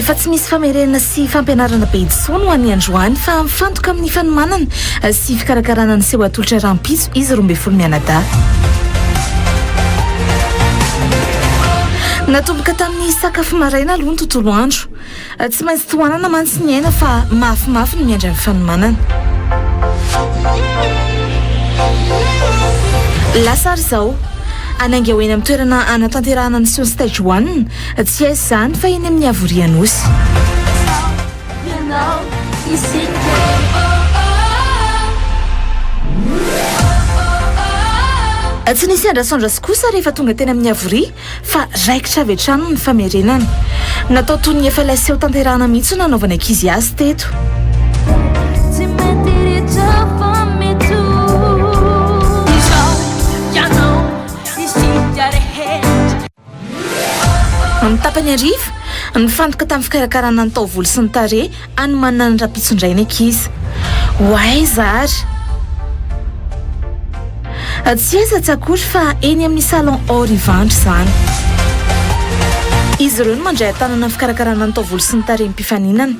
efa tsy misy famerena sy fampianarana be itsono ho an'ny androany fa mifantoka amin'ny fanomanana sy fikarakarana ny seho atolotra rampitso izy 12 mianada natomboka tamin'ny sakafo maraina aloha ny tontolo andro tsy maintsy tohanana mantsy ny aina fa mafimafy ny miandra amin'ny fanomanana lasary zao anainga ho eny amin'ny toerana anatanterahana ny sion stage 1 tsy aizy izany fa eny amin'ny avorianosy tsy nisy andrasandrasy kosa rehefa tonga teny amin'ny avoria fa raikitra avy hatrano ny famerenana natao toy ny efa laseho tanterahana mihitsy nanaovana ankizy azy teto ny tapany ariva nifantoka tamin'ny fikarakarana ny taovolo sy ny tare anomanina ny rapitson-drainy ankizy hoay zary tsy aiza tsy akory fa eny amin'ny salon or ivandry izany izy ireo no mandray atanana ny fikarakarana ny taovolo sy ny tare mpifaninana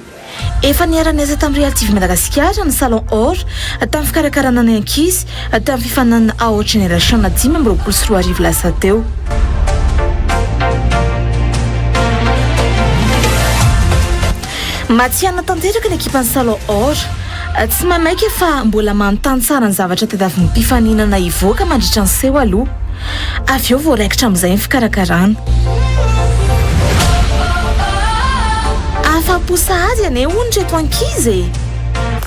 efa niara-niasa tamin'ny Realtive Madagasikara ny salon or tamin'ny fikarakarana ny ankizy tamin'ny fifanana ao génération 5 lasa teo Matiana tanteraka ny ekipan'ny salon or tsy mamaika fa mbola manontany tsara ny zavatra tadiavin'ny mpifaninana ivoaka mandritra ny seho aloha avy eo voaraikitra amin'izay ny fikarakarana afa-po sahady ane hono reto ankizy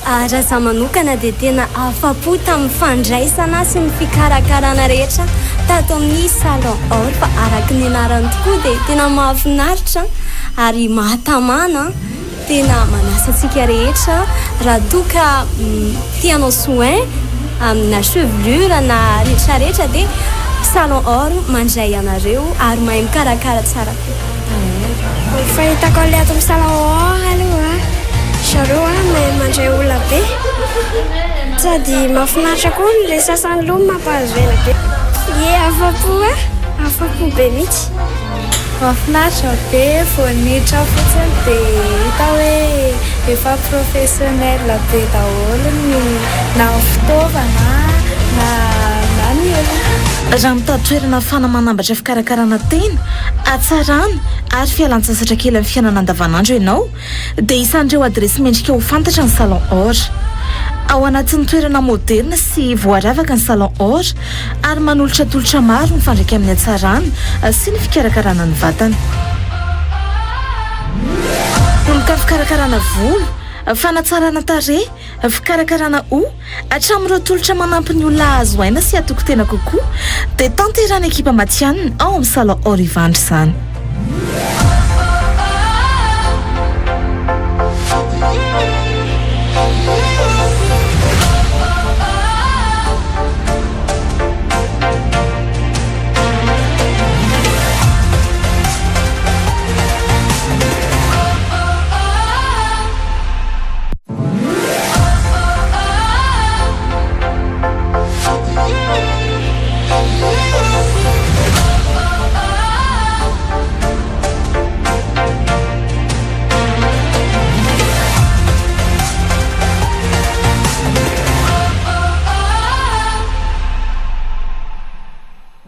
raha za manokana dia tena afa-po tamin'ny fandraisana sy ny fikarakarana rehetra tato amin'ny salon or fa araka ny anarany tokoa dia tena mahafinaritra ary mahatamana tena manasa antsika rehetra raha toka tianao soin amina chevelure na rehetrarehetra dia salon or mandray anareo ary mahay mikarakara tsara fahitako ilay ato amin'ny salon or aloha zareo mahay mandray olona be sady mahafinaritra koa ilay sasany loha mampahazo ela be afa-po be mihitsy mahafinaritra be voanitra fotsiny dia hita hoe efa professionnel be daholo na fitaovana na ny olona raha mitady toerana fanamanambatra fikarakarana tena atsarana ary fialan-tsasatra kely amin'ny fiainana andavanandro ianao dia isan'ireo adresy mendrika ho fantatra ny salon or ao anatin'ny toerana moderna sy voaravaka ny salon or ary manolotra tolotra maro mifandraika amin'ny atsarana sy ny fikarakarana ny vatana nomboka fikarakarana volo fanatsarana tare fikarakarana ho hatramin'ireo tolotra manampy ny olona azo aina sy atoko tena kokoa dia tanterana ekipa Matianina ao amin'ny salon or ivandry izany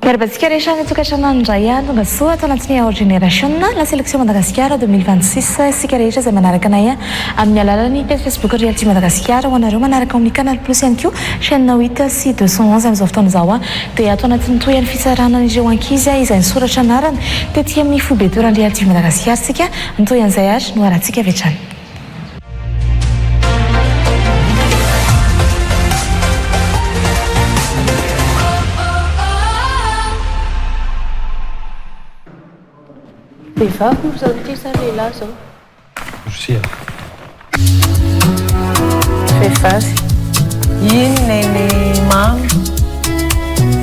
Miarabantsika rehetra ny tokantrano indray tonga soa ato anatin'ny ao génération la sélection Madagasikara 2026 sika rehetra izay manaraka anay amin'ny alalan'ny page Facebook Reality Madagasikara ho anareo manaraka amin'ny Canal Plus ihany koa chaîne 8 sy 211 amin'izao fotoana izao dia ato anatin'ny toy any fitsarana ireo ankizy izay nisoratra anarana tetỳ amin'ny fobetorany Reality Madagasikara sika nitoy an'izay ary no arahantsika avy hatrany Vehivavy moa zao ty sa lehilahy zao? Rosia. Vehivavy. Iny neny mamy.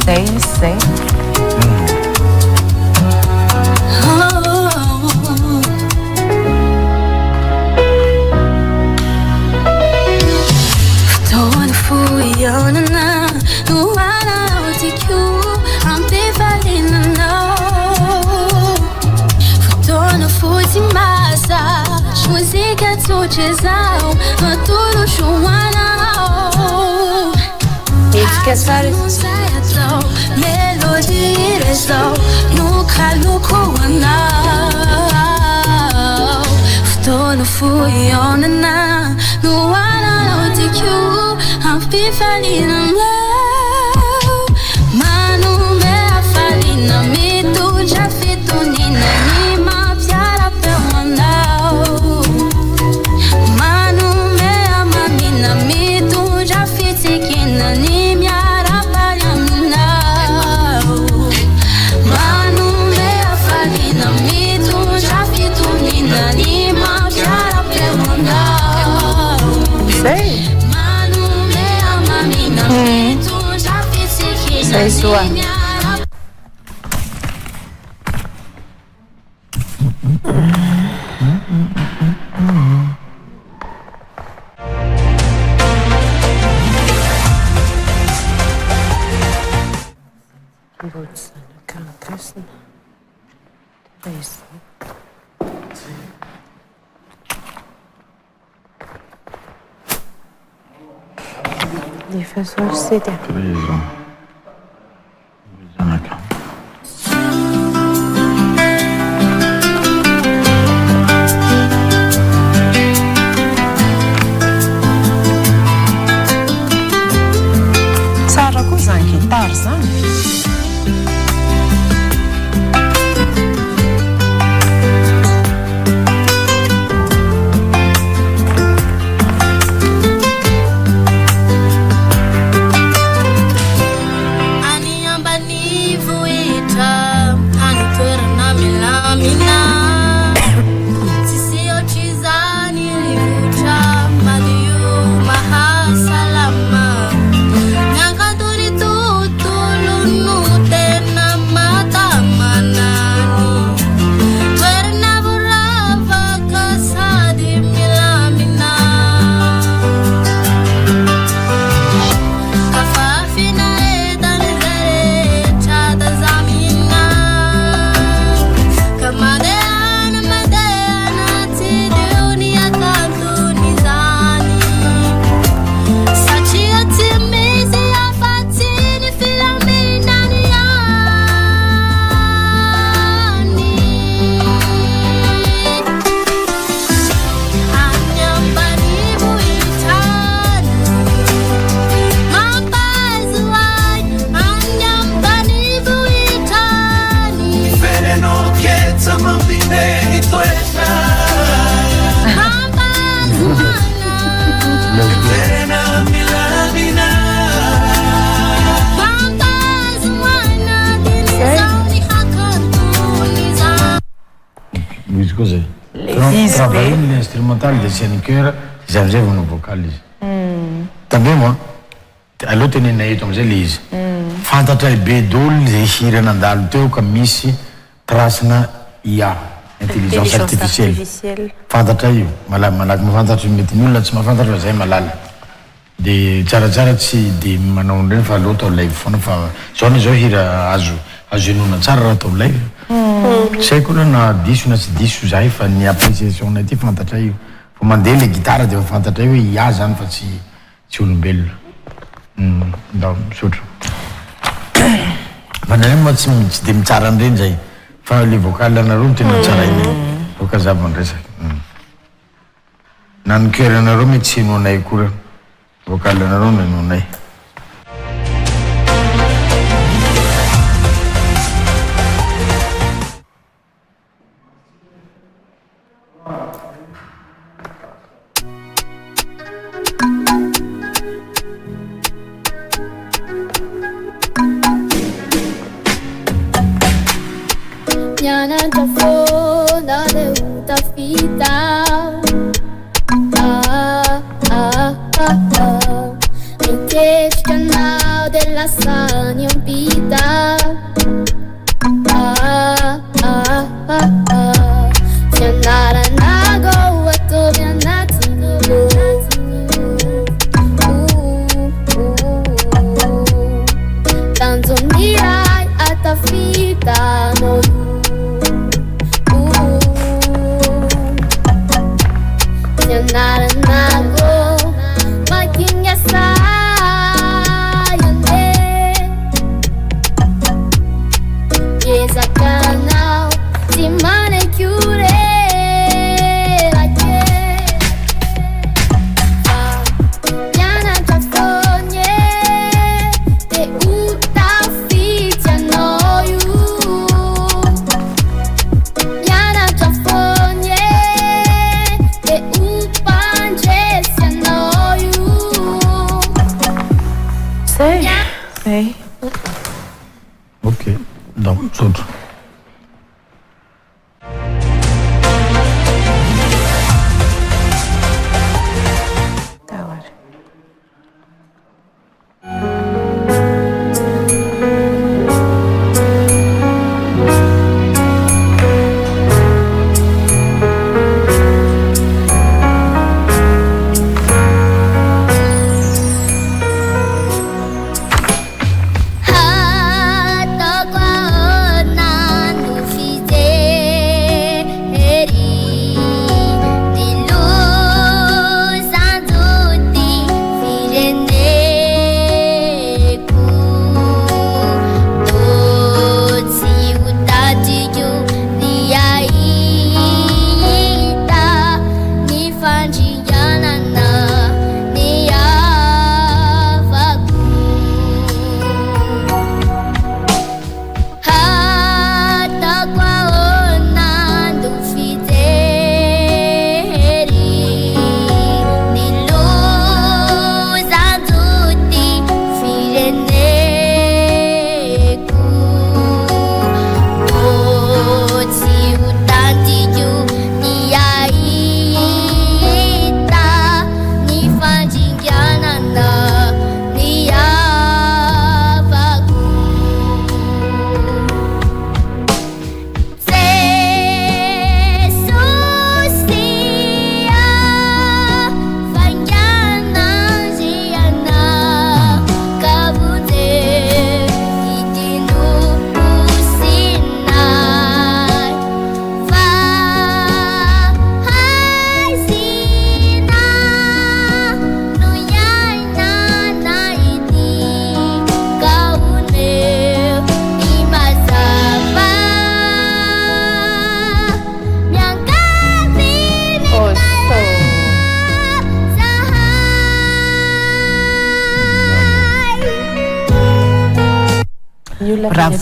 Zay izy zay. Fotoana foianana no anaotiko ampivalinanao fotoana fotsy masa Sochezao, matulu shumanao. Melody resao, nuka lukoanao. Ftono fuyonana, nuana notiku, ampifalina mlao. Manu me afalina, mitu jafitunina, nima piara pewanao. Sei sua. Difensor City. Preso. Tsara koa zany gitara zany. Cos'è? Travailler l'instrumental de scène chœur, j'avais un vocalise. Também aloha tenena eto amizay le izy. Fantatra be dolo zay hira nandalo teo ka misy tracena IA, intelligence artificielle. Fantatra io, malaky mafantatra mety ny olona tsy mahafantatra fa zay malala. De tsaratsara tsy de manao an'ireny fa aloha atao live foana fa zao ny zao hira azo enona tsara raha atao live. Tsy haiko na diso na tsy diso zay fa ny appréciation ty fantatra io. Fa mandeha le gitara de fantatra io hoe IA zany fa tsy olombelona. Da misotro. Fa neny moa tsy de mitsara an'ireny zay. Fa le vocal anareo no tena tsara iny. Voka zava nresaky. Na ny cœur anareo mety tsy hainao anay koa. Vocal anareo no hainao anay. Ok, da, sotto.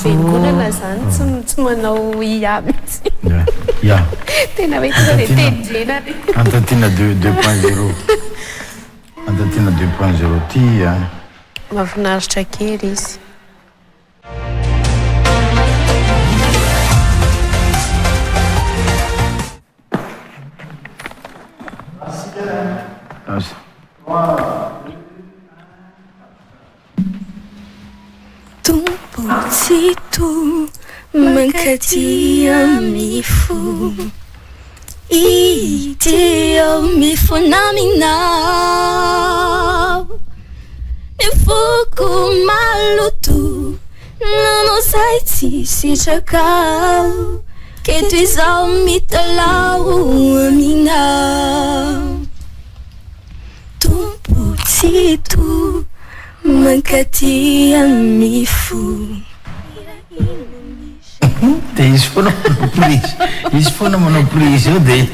Fiangonana zany tsy manao ia mihitsy. Ia. Tena hoe tonga dia tenjena. Antatina 2.0. Antatina 2.0 ty a. Mahafinaritra kely izy. Tumpocito mankatia mifo Iteo mifonaminao Nifuku malutu Nanosai tsisitrakao Keto izao mitalao aminao Tumpocito mankatia mifo Dia izy foana manao prise. Izy foana manao prise io dia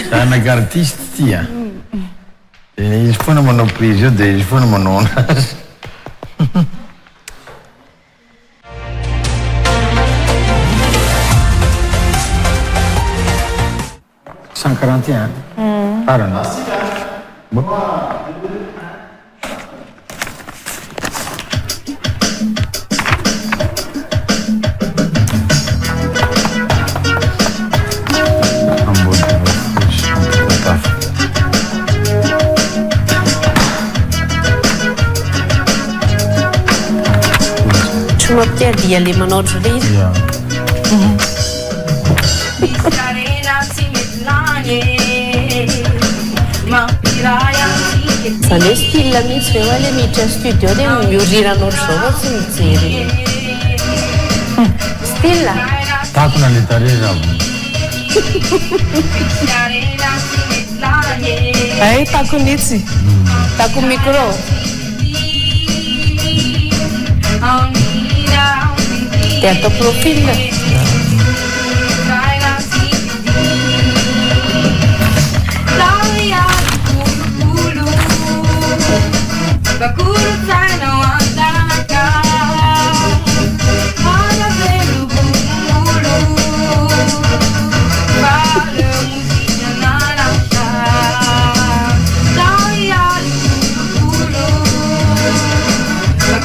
zanaka artiste ty a. Izy foana manao prise io dia izy foana manao anazy. 141. Farana. Bon. Cuma dia le manao ohatran'ilay izy. Zany hoe style mihitsy ve hoe le miditra studio dia mihorirana ohatr'izao fa tsy mijery. Style? Tako na le tarehy Ay, tako nitsy. Tako micro. Dia atao profil.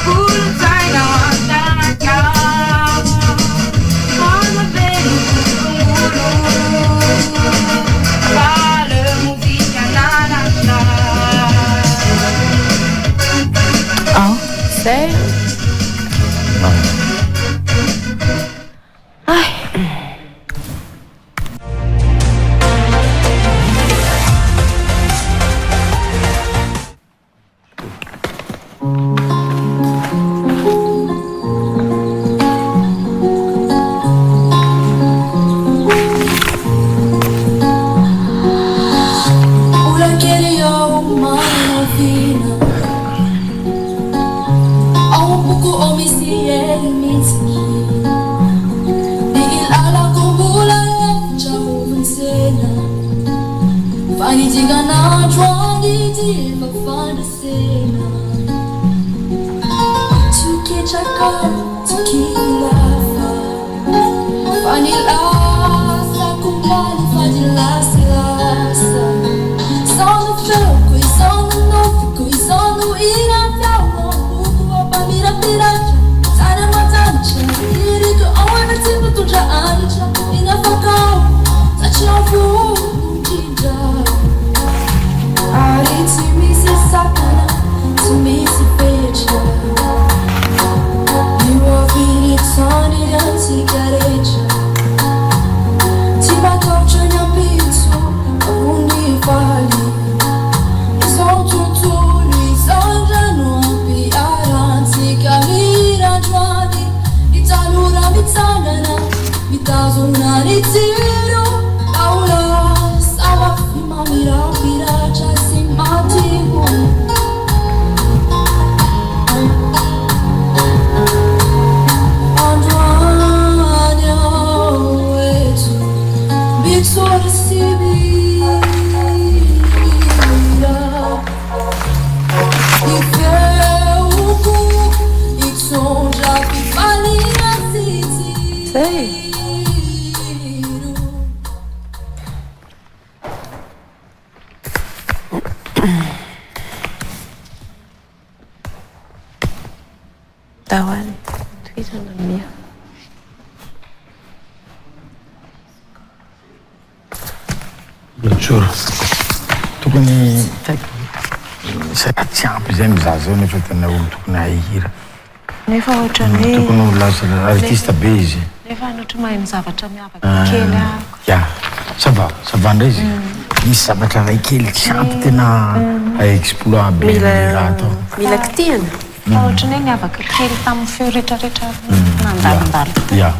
Cool, I know. Tokony tsy ampy zay mizaha zao nefa tena olo tokony ahihira. Nefa ohatran'ny tokony olo lasa artiste be izy. Nefa ohatry mahay zavatra miavaka kely ya, ça va ndray izy. Misy zavatra ray kely tsy ampy tena exploit be raha atao. Mila kitihana. Ohatran'ny miavaka kely tamin'ny feo rehetrarehetra nandalindala. Ya.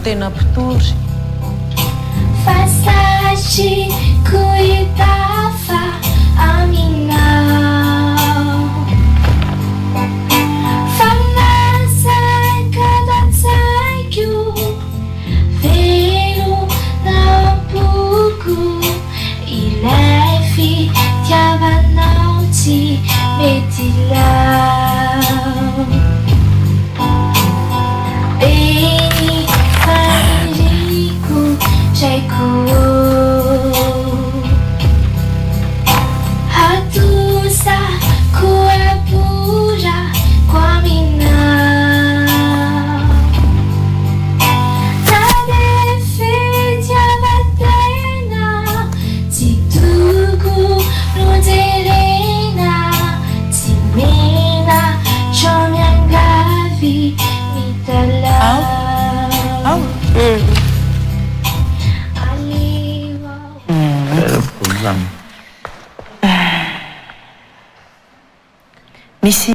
Tena pitory Fasashi kuitafa amina Famasa kadatsaikyu Velo na puku Ilefi tiavanauti metilau Hatusa kuepura kwa mina Tadefetia batena Titugu ruderena Timena chonyangavi mitala Misy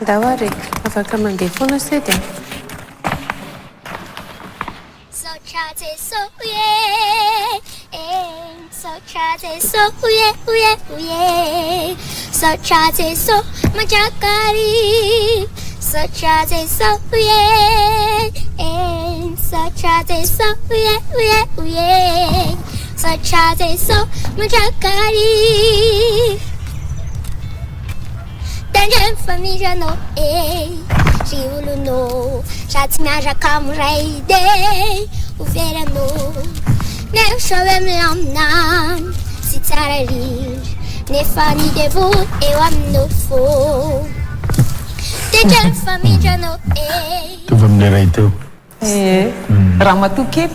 Dawari, afaka mandeha foana sedy a. So majakari Sachaze so yeah, and Sachaze so yeah. facciate mangiacari Tangem famiglia no Riolo no Ratsy miaraka amiray day Overano Neo savem lamnam Sy tsara riry Nefa ny devo eo aminao fô Tangem famiglia no Tovy am'le ray teo raha matoa kely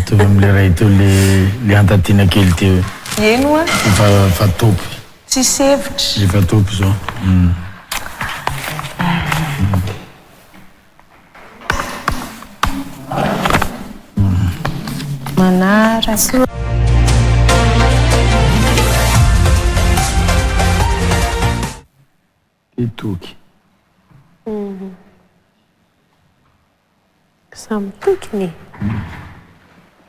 tovy am'le ray teo le antatiana kely teo eno a fa topy tsy sevitra efa topy zao manaraka toky samy tokony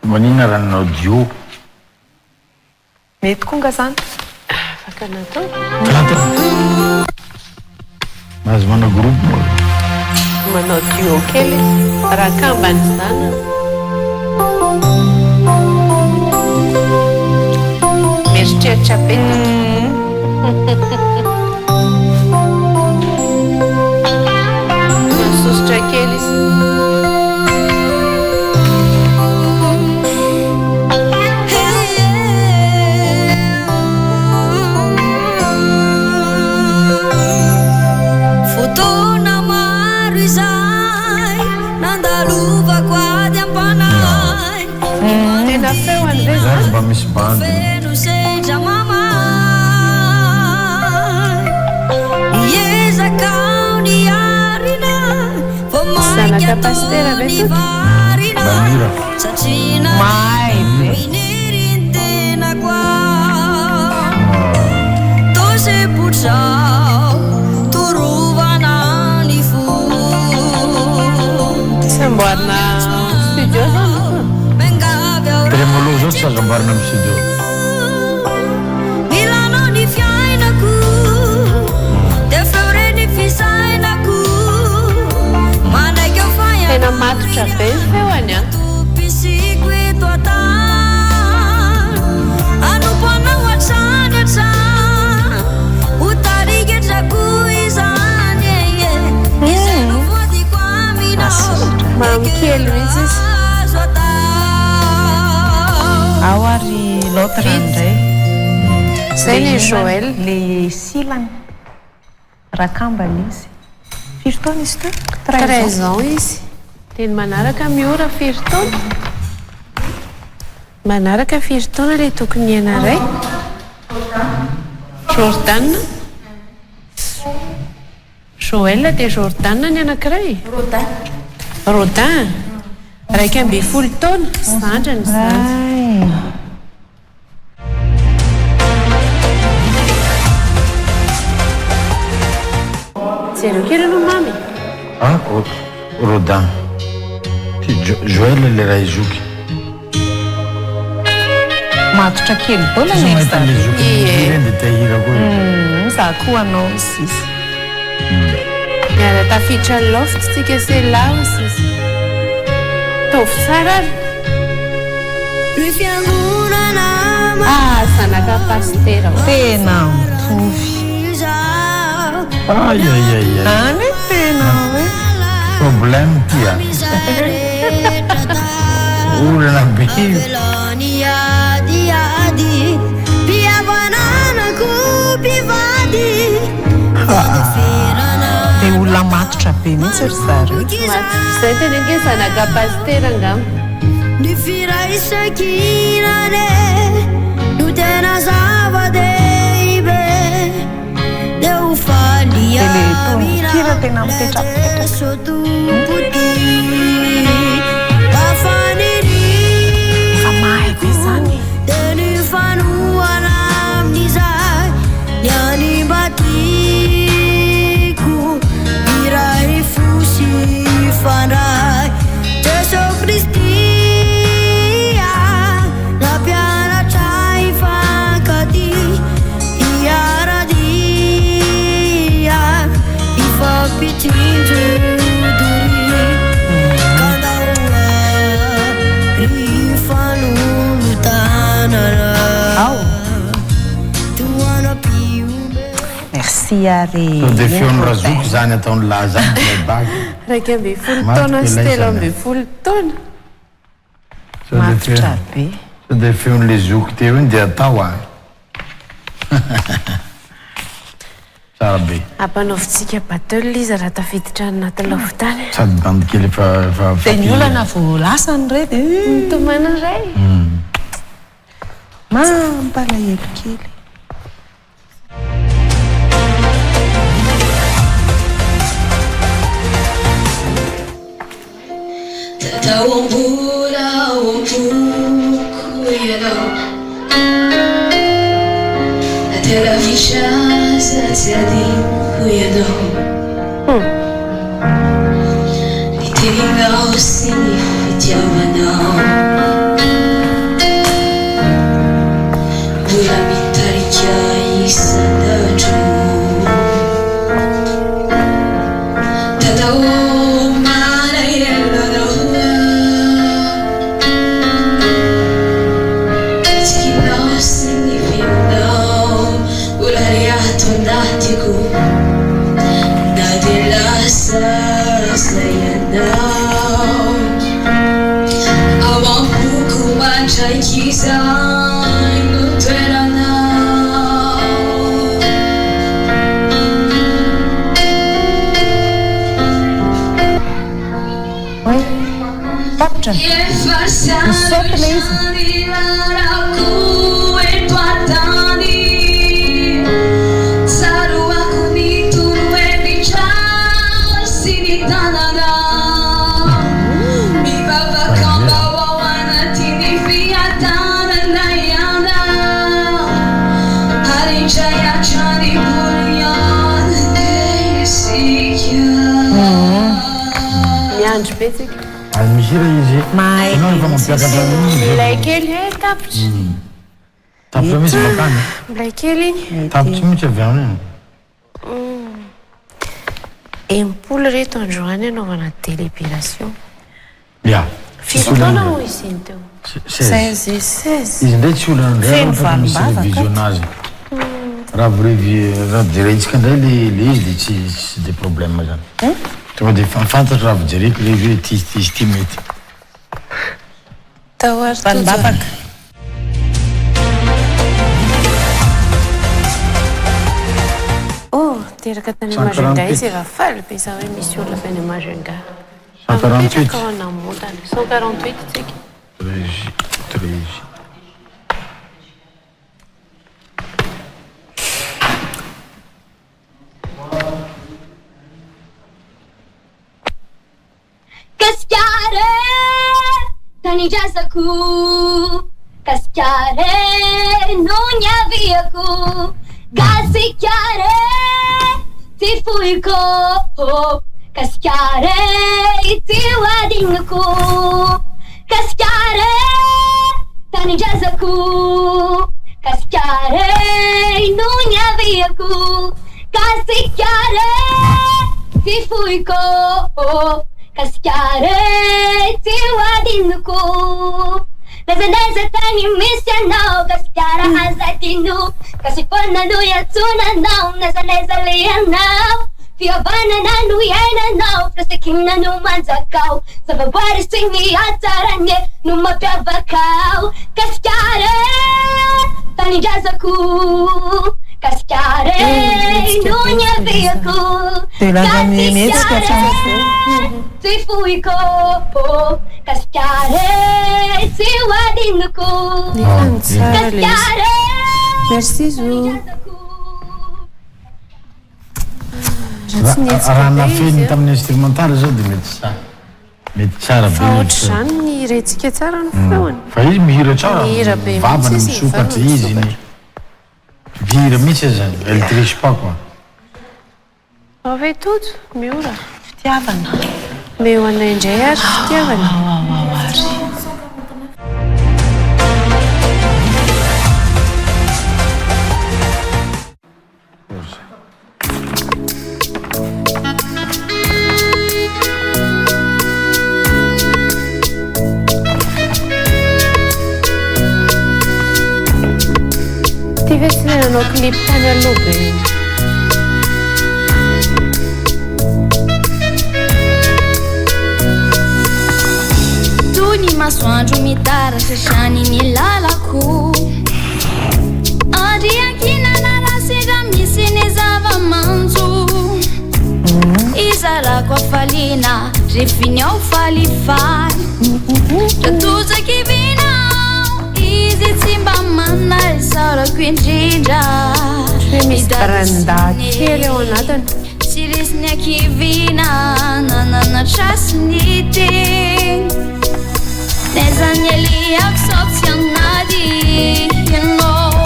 manina ranonao dio mety konga zany afaka natao mahazo manao groupe manao duo kely raha kambany zany mieritreritra petaka masosotra kely izy mba misy bandy zanaka pastera ve toky banira may be samboarina studio zany tremolo zao tsy azo ambarina amy studio tena matotra be ny feoany a mamikely mihitsy izy ao ary lotra indray zay ny Joël le silany rakambany izy firy taona izy teo 13 ans izy teny manaraka miora firy taona manaraka firy taona le tokony ianaray Jordan Joël dia Jordan ny anankiray Rodin raika amby folo taona sandrany zany zero kely no mamy Rodin ty Joël le raha izoky matotra kely bola mahita le zoky reny de tahira koa za koa anao sisy miara tafiditra loft tsika se laosy izy tovy tsara ary zanaka pastera tena mitovy aiaiai any tena hoe problème tia olana be de olona matotra be mihitsy ry zareo zay tena nge zanaka pastera angamo Ny firaisakinane no tena zava-dehibe dia ho faly kira tena mipetrapetraka sotompody afaniry fa mahay be zany dia ny fanoana amin'izay ny animbatiko iray fosy fandray Jesu Kristi siare sao dia feon'ny razoko zany ataony lahy zany playback raiky amby folo taona sy telo amby folo taona mafitra be sao dia feon'le zoko teo iny dia atao a tsara be ampanaovitsika batole izy raha tafiditra anaty lavitany sady bandy kely efa dia ny olana vo lasany re dia mitomana ray mampalahelo kely Tao ambola ao am-poko ianao natela fisaza tsy adinoko ianao ny teninao sy ny fitiavanao mbola mitarika isanandro tatao Kisah no toeranao oi tapitra misaoty le izy nilarako eto an-tany tsaroako ny torohevitra sy ny tanana mivavaka mbao ao anatiny fiatanana ihana harindray hatrany bolian desika miandro betsika ay misy ra izy mahay anao efa mampiakatra milay kely tapitra tapitra misy bakany milay kely iny tapitra mihitsy avy aminy iny enimpolo reto androany anaovana délibération ia firy taona ho izy iny teo 16 izy ndray tsy olana ndray raha misy révisionnazy raha raha jeretsika ndray le izy dia tsy de problème zany tonga dia fanfantatra raha vojereko le hoe izy ty mety vanibavaka teraka tany Majunga izy efa faly be za hoe misy olona avy any Majunga 148 ao anamotany 148 tsika Trézy Cascare tani jazako Cascare nunha viako Gasicare ti fuiko Cascare ti wadinko Cascare tani jazako Cascare nunha viako Gasicare ti fuiko Cascare ti wadinko Neza tani misya nao Cascara hazatinu Kasipana no yatsuna nao Neza liya nao Fiabana na nuyena nao Kasikina no manzakao Sababari singi ataranye Numa piavakao Cascare tani jazaku Cascare nunya viaku Cascare ti fuiko Cascare ti wadinko Cascare merci Zou raha nafeny tamin'ny instrumental zao dia mety tsara be ohatra zany ny irentsika tsara ny feony fa izy mihira tsara Mihira be vavana mihitsy izy, misokatra vavana izy iny vihira mihitsy zany elle triche pas quoi avy toto miora fitiavana meo anay indray ary fitiavana ty ve tsy nenanao clip tany aloha be masoandro mitara sasany ny lalako andriankinana rasera misy ny zava-manjo izarako afaliana refiny ao falifaly tatozaky vinao izy tsy mba manna isaorako indrindra midarandatkely ao anatiny tsy resiny akivina nanana trasiny teny nezany aliako sao tsy anady ianao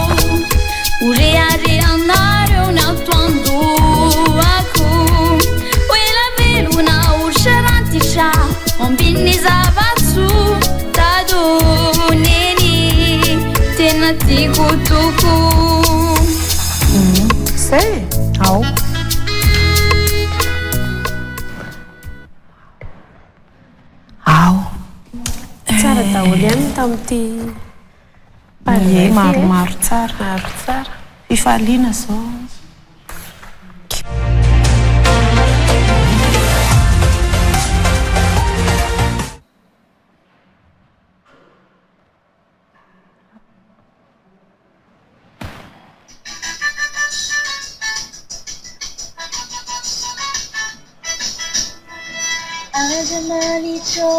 oreareanareo ny atoandoako oela velona orsarantisha ombiny zavatso tadoneny tena tiako toko say ao tsara daholo ihany tamin'ity maromaro tsara fifaliana zao Azamanito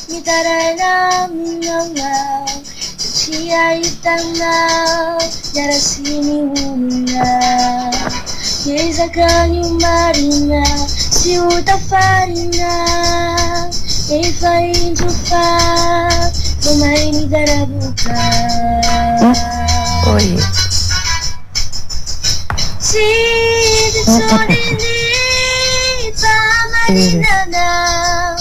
mitaraina minanao tsy ahitanao niarasiny olona ezaka ny marina tsy ho tafarina efa indrofa vao mahay nidaraboka tsy ditsoniny pamarinanao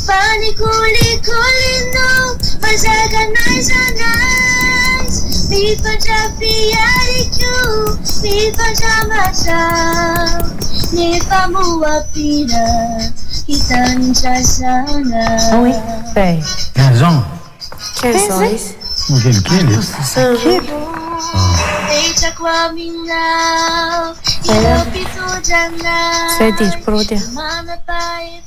fanikulikulino mazaganaizanais mifandrafiariku mifandramasao nefamuapira hitanjasana Quinzão? Quinzões. Aquele? Deixa com a minha eu piso janela. Sai disso por onde? Mama pai.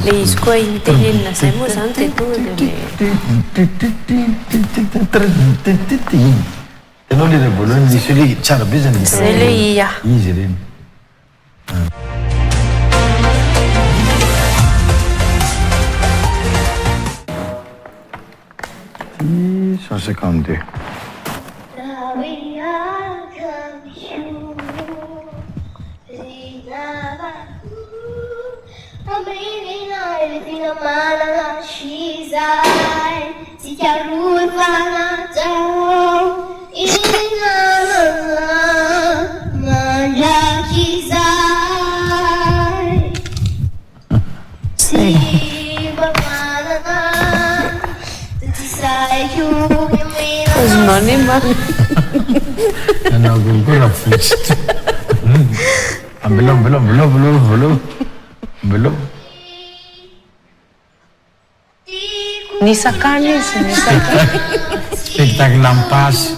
Le izy koa itenenina zay moa zany dia Tenao le voalohany misy le tsara be zany. Zay le ia. Izy reny. 152. See Mamy. Anao kokoa raha fotsitra. Mbelao. Nisakany izy, Spectacle ampasy.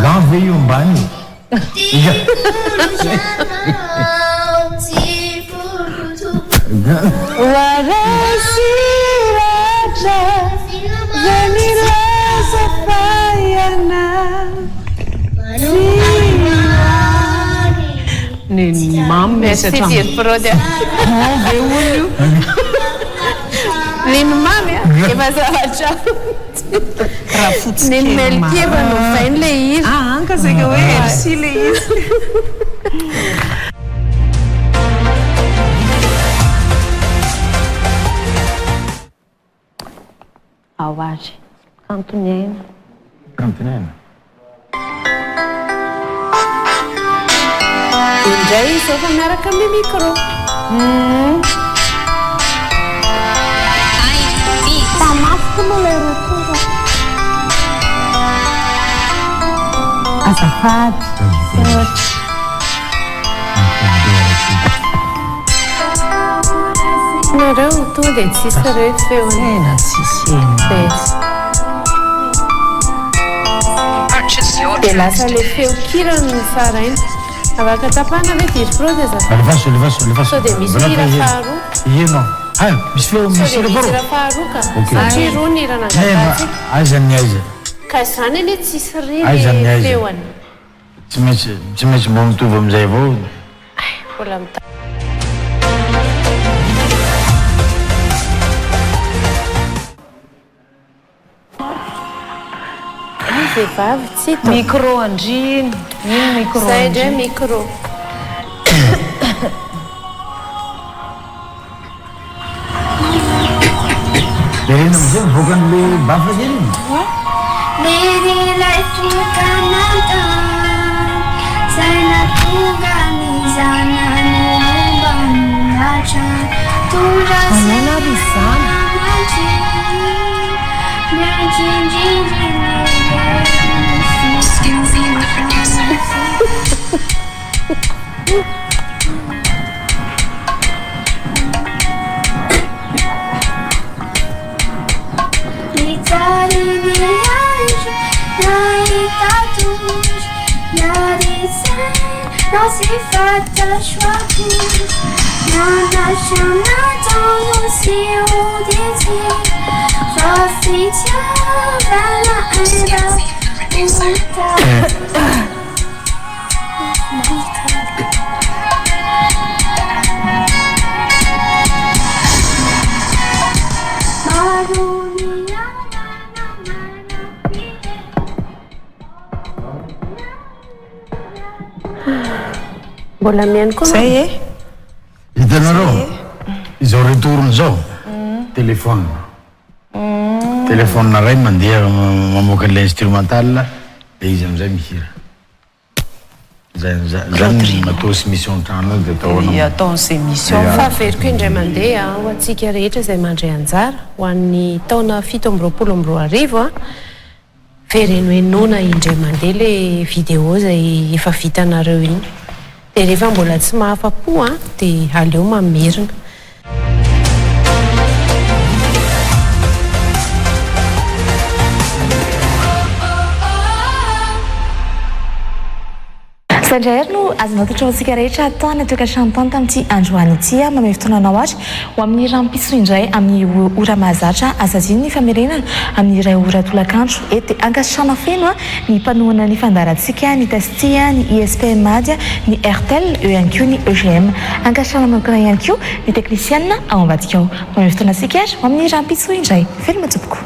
Gan ve io ambany. Warasiratra vanilasa fayana ny mamy mesatra Prôdy. ve olio Neny mamy efa zavatra. raha fotsy Neny kely Melkieva no vainy le izy. anka zaka hoe merci le izy Ao azy. Kantonyaina. Cantinena. Indray izao fa miaraka amin'ny micro. azafady Nareo tonga dia tsisy reo feony. tena tsisy eny Dia lasa le feo kirany saraina. Afaka tapahana ve diry prôdy azafady. Levaso. Sao dia misy hira faharoa. Ino? Misy feo Sao misy dia misy revaro. hira faharoa ka. Okey. Satria roa ny hira nangatady. Aiza ny aiza. Ka izany anie tsisy Aiza ny ry aiza. feoany. Tsy maintsy mba mitovy amizay avao. Mbola mita. Vehivavy tsy hita. micro andriny ino micro Zay indray micro. Ireny amizay mivoaka an'le bafa zay iny. Merilay tonga natany zay natonga ny zanany momba milatra Manana ry zany. Não se fata choix Nada chama tão se o dizer Só se chama na Mbola miany koa. zay e Hitanareo izao retourny zao telefône ray mandeha mamoaka l'instrumental dia izy amizay mihira zany matosy mission trano dia ataonao ataon'izay mission Fa averiko indray mandeha ho antsika rehetra izay mandray anjara ho an'ny taona 7-20 verenenona indray mandeha le vidéo izay efa vitanareo iny. Dia rehefa mbola tsy mahafa-po dia aleo mamerina. Sandra no azonao totraotsika rehetra atao na toekantrano tany tamin'ity androany ity mamay fotoananao azy ho amin'ny rampiso indray amin'ny ora mahazatra asaziny ny famerenana amin'ny iray ora tolakandro ety angasana feno ny mpanohana ny fandarantsika ny tastia ny ISPM Madia ny RTL eo ihany koa ny EGM angasana manokana ihany koa ny teknisiana ao ambadika ao mamay fotoanasika azy ho amin'ny rampiso indray veloma tompoko.